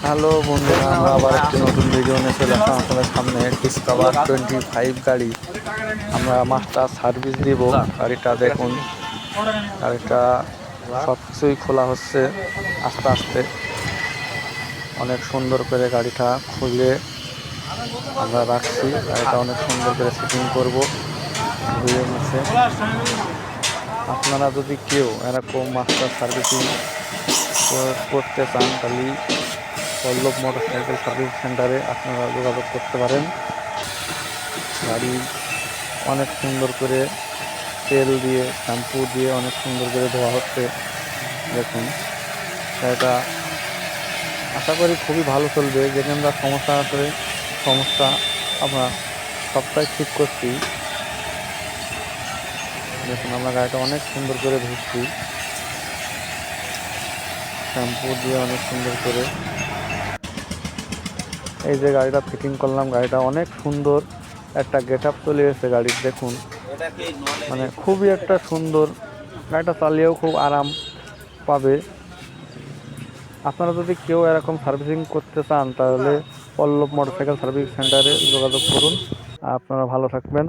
Hello বন্ধুরা, আমরা আবার একটি নতুন ভিডিও নিয়ে চলে আসলাম আপনাদের সামনে। ডিসকভার 25 গাড়ি আমরা মাস্টার সার্ভিস দিব। গাড়িটা দেখুন, গাড়িটা সব কিছুই খোলা হচ্ছে আস্তে আস্তে। অনেক সুন্দর করে গাড়িটা খুলে আমরা রাখছি। গাড়িটা অনেক সুন্দর করে সেটিং করব ধুয়ে মুছে। আপনারা যদি কেউ এরকম মাস্টার সার্ভিসিং করতে চান তাহলে পল্লব মোটরসাইকেল সার্ভিস সেন্টারে আপনারা যোগাযোগ করতে পারেন। গাড়ি অনেক সুন্দর করে তেল দিয়ে শ্যাম্পু দিয়ে অনেক সুন্দর করে ধোয়া হচ্ছে। দেখুন, এটা আশা করি খুবই ভালো চলবে। যেখানে যা সমস্যা আছে সমস্যা আমরা সবটাই ঠিক করছি। দেখুন, আমরা গাড়িটা অনেক সুন্দর করে ধুচ্ছি শ্যাম্পু দিয়ে অনেক সুন্দর করে। এই যে গাড়িটা ফিটিং করলাম, গাড়িটা অনেক সুন্দর একটা গেট আপ চলে এসেছে গাড়ির। দেখুন, মানে খুবই একটা সুন্দর, গাড়িটা চালিয়েও খুব আরাম পাবে। আপনারা যদি কেউ এরকম সার্ভিসিং করতে চান তাহলে পল্লব মোটরসাইকেল সার্ভিস সেন্টারে যোগাযোগ করুন। আপনারা ভালো থাকবেন।